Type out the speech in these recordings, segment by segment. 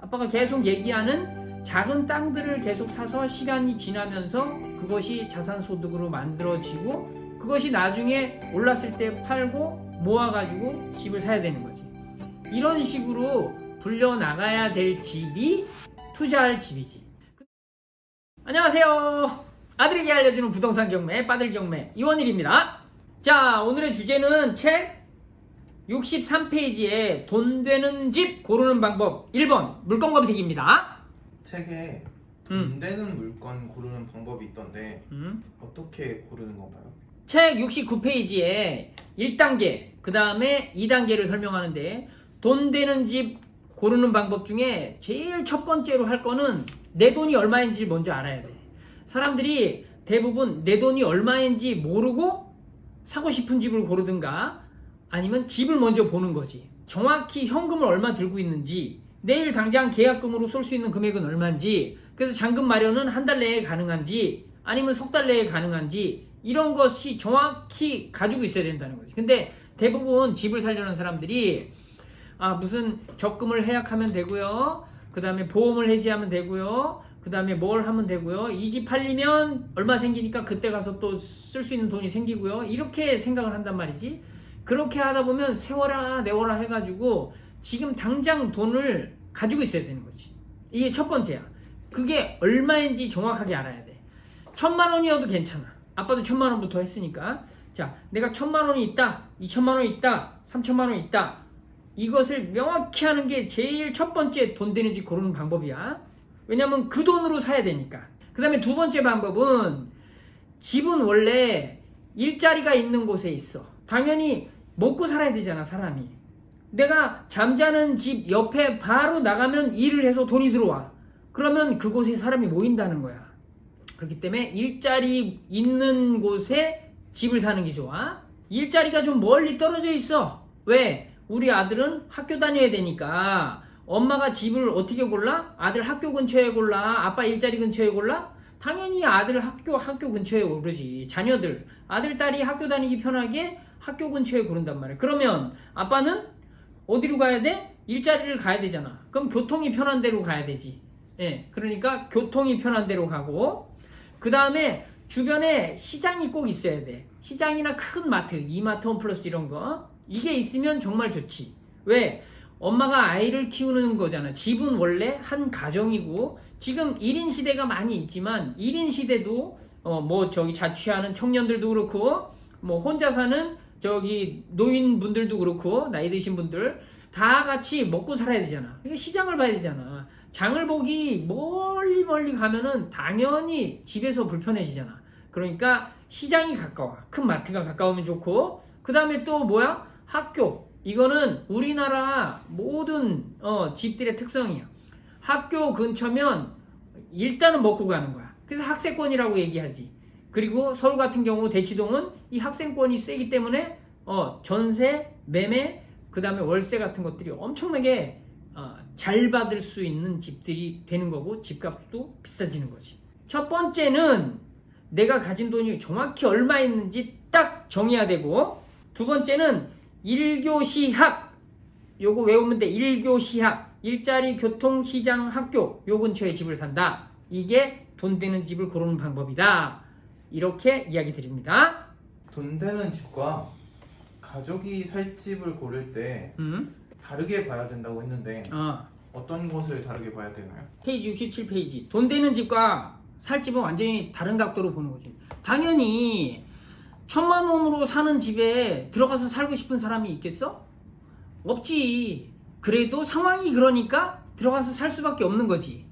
아빠가 계속 얘기하는 작은 땅들을 계속 사서 시간이 지나면서 그것이 자산소득으로 만들어지고 그것이 나중에 올랐을 때 팔고 모아가지고 집을 사야 되는 거지. 이런 식으로 불려나가야 될 집이 투자할 집이지. 안녕하세요. 아들에게 알려주는 부동산 경매 빠들 경매 이원일입니다. 자, 오늘의 주제는 책 63페이지에 돈 되는 집 고르는 방법 1번 물건 검색입니다. 책에 돈 되는 물건 고르는 방법이 있던데 어떻게 고르는 건가요? 책 69페이지에 1단계, 그 다음에 2단계를 설명하는데 돈 되는 집 고르는 방법 중에 제일 첫 번째로 할 거는 내 돈이 얼마인지 먼저 알아야 돼. 사람들이 대부분 내 돈이 얼마인지 모르고 사고 싶은 집을 고르든가 아니면 집을 먼저 보는 거지. 정확히 현금을 얼마 들고 있는지, 내일 당장 계약금으로 쏠 수 있는 금액은 얼마인지, 그래서 잔금 마련은 한 달 내에 가능한지 아니면 석 달 내에 가능한지 이런 것이 정확히 가지고 있어야 된다는 거지. 근데 대부분 집을 살려는 사람들이 무슨 적금을 해약하면 되고요, 그 다음에 보험을 해지하면 되고요, 그 다음에 뭘 하면 되고요, 이 집 팔리면 얼마 생기니까 그때 가서 또 쓸 수 있는 돈이 생기고요, 이렇게 생각을 한단 말이지. 그렇게 하다 보면 세워라 내워라 해가지고 지금 당장 돈을 가지고 있어야 되는 거지. 이게 첫 번째야. 그게 얼마인지 정확하게 알아야 돼. 1,000만 원이어도 괜찮아. 아빠도 1,000만 원부터 했으니까. 자, 내가 1,000만 원이 있다, 2,000만 원이 있다, 3,000만 원이 있다. 이것을 명확히 하는 게 제일 첫 번째 돈 되는 집 고르는 방법이야. 왜냐면 그 돈으로 사야 되니까. 그 다음에 두 번째 방법은, 집은 원래 일자리가 있는 곳에 있어. 당연히 먹고 살아야 되잖아, 사람이. 내가 잠자는 집 옆에 바로 나가면 일을 해서 돈이 들어와. 그러면 그곳에 사람이 모인다는 거야. 그렇기 때문에 일자리 있는 곳에 집을 사는 게 좋아. 일자리가 좀 멀리 떨어져 있어. 왜? 우리 아들은 학교 다녀야 되니까. 엄마가 집을 어떻게 골라? 아들 학교 근처에 골라? 아빠 일자리 근처에 골라? 당연히 아들 학교 근처에 오르지. 자녀들, 아들, 딸이 학교 다니기 편하게 학교 근처에 고른단 말이야. 그러면 아빠는 어디로 가야 돼? 일자리를 가야 되잖아. 그럼 교통이 편한 데로 가야 되지. 예, 그러니까 교통이 편한 데로 가고, 그 다음에 주변에 시장이 꼭 있어야 돼. 시장이나 큰 마트, 이마트, 홈플러스 이런 거. 이게 있으면 정말 좋지. 왜? 엄마가 아이를 키우는 거잖아. 집은 원래 한 가정이고, 지금 1인 시대가 많이 있지만 1인 시대도 자취하는 청년들도 그렇고, 혼자 사는 노인분들도 그렇고, 나이 드신 분들 다 같이 먹고 살아야 되잖아. 그러니까 시장을 봐야 되잖아. 장을 보기 멀리 가면은 당연히 집에서 불편해지잖아. 그러니까 시장이 가까워. 큰 마트가 가까우면 좋고, 그 다음에 또 뭐야? 학교. 이거는 우리나라 모든 집들의 특성이야. 학교 근처면 일단은 먹고 가는 거야. 그래서 학생권이라고 얘기하지. 그리고 서울 같은 경우 대치동은 이 학생권이 세기 때문에 전세, 매매, 그 다음에 월세 같은 것들이 엄청나게 잘 받을 수 있는 집들이 되는 거고, 집값도 비싸지는 거지. 첫 번째는 내가 가진 돈이 정확히 얼마 있는지 딱 정해야 되고, 두 번째는 일교시학, 요거 외우면 돼. 일교시학, 일자리, 교통, 시장, 학교, 요 근처에 집을 산다. 이게 돈 되는 집을 고르는 방법이다. 이렇게 이야기 드립니다. 돈 되는 집과 가족이 살 집을 고를 때 다르게 봐야 된다고 했는데 어떤 것을 다르게 봐야 되나요? 페이지 67페이지. 돈 되는 집과 살 집은 완전히 다른 각도로 보는 거지. 당연히 1,000만 원으로 사는 집에 들어가서 살고 싶은 사람이 있겠어? 없지. 그래도 상황이 그러니까 들어가서 살 수밖에 없는 거지.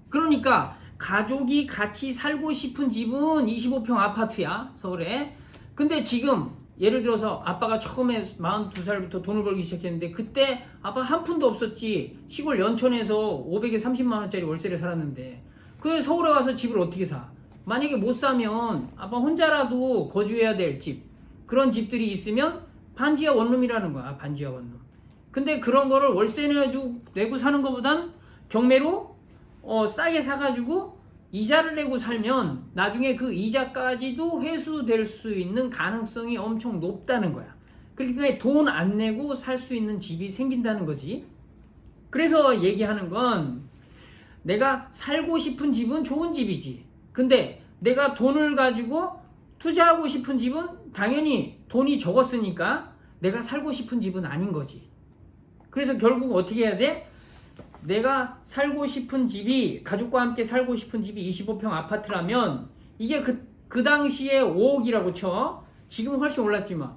그러니까 가족이 같이 살고 싶은 집은 25평 아파트야, 서울에. 근데 지금 예를 들어서 아빠가 처음에 42살부터 돈을 벌기 시작했는데 그때 아빠 한 푼도 없었지. 시골 연천에서 500에 30만 원짜리 월세를 살았는데 그 서울에 와서 집을 어떻게 사? 만약에 못 사면 아빠 혼자라도 거주해야 될 집, 그런 집들이 있으면 반지하 원룸이라는 거야. 반지하 원룸. 근데 그런 거를 월세 내고 사는 것보단 경매로 싸게 사가지고 이자를 내고 살면 나중에 그 이자까지도 회수될 수 있는 가능성이 엄청 높다는 거야. 그렇기 때문에 돈 안 내고 살 수 있는 집이 생긴다는 거지. 그래서 얘기하는 건 내가 살고 싶은 집은 좋은 집이지. 근데 내가 돈을 가지고 투자하고 싶은 집은 당연히 돈이 적었으니까 내가 살고 싶은 집은 아닌 거지. 그래서 결국 어떻게 해야 돼? 내가 살고 싶은 집이, 가족과 함께 살고 싶은 집이 25평 아파트라면 이게 그 당시에 5억이라고 쳐. 지금은 훨씬 올랐지만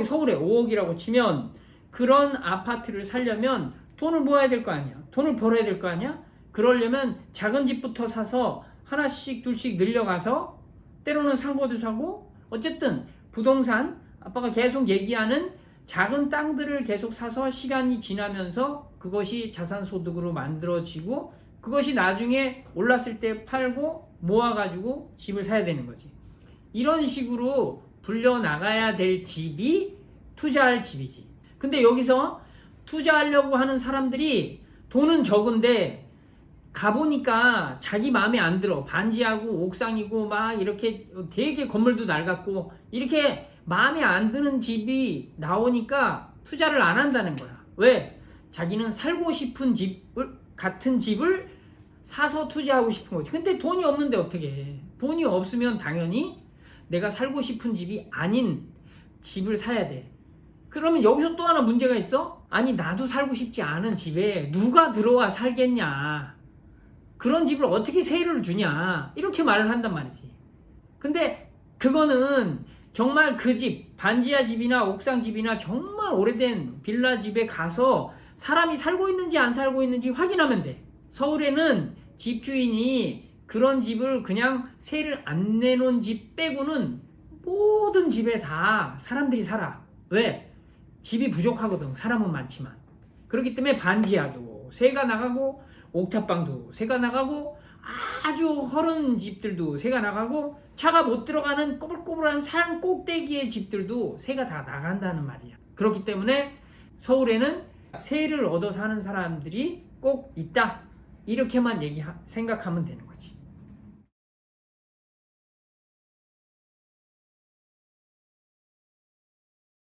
서울에 5억이라고 치면 그런 아파트를 살려면 돈을 모아야 될 거 아니야. 돈을 벌어야 될 거 아니야. 그러려면 작은 집부터 사서 하나씩 둘씩 늘려가서 때로는 산 것도 사고, 어쨌든 부동산, 아빠가 계속 얘기하는 작은 땅들을 계속 사서 시간이 지나면서 그것이 자산소득으로 만들어지고 그것이 나중에 올랐을 때 팔고 모아가지고 집을 사야 되는 거지. 이런 식으로 불려나가야 될 집이 투자할 집이지. 근데 여기서 투자하려고 하는 사람들이 돈은 적은데 가보니까 자기 마음에 안 들어. 반지하고 옥상이고 막 이렇게 되게 건물도 낡았고 이렇게 마음에 안 드는 집이 나오니까 투자를 안 한다는 거야. 왜? 자기는 살고 싶은 같은 집을 사서 투자하고 싶은 거지. 근데 돈이 없는데 어떻게 해? 돈이 없으면 당연히 내가 살고 싶은 집이 아닌 집을 사야 돼. 그러면 여기서 또 하나 문제가 있어? 아니, 나도 살고 싶지 않은 집에 누가 들어와 살겠냐. 그런 집을 어떻게 세를 주냐. 이렇게 말을 한단 말이지. 근데 그거는 정말 그 집, 반지하 집이나 옥상 집이나 정말 오래된 빌라 집에 가서 사람이 살고 있는지 안 살고 있는지 확인하면 돼. 서울에는 집주인이 그런 집을 그냥 세를 안 내놓은 집 빼고는 모든 집에 다 사람들이 살아. 왜? 집이 부족하거든. 사람은 많지만. 그렇기 때문에 반지하도 세가 나가고 옥탑방도 세가 나가고 아주 허른 집들도 세가 나가고 차가 못 들어가는 꼬불꼬불한 산 꼭대기의 집들도 세가 다 나간다는 말이야. 그렇기 때문에 서울에는 세를 얻어 사는 사람들이 꼭 있다. 이렇게만 생각하면 되는 거지.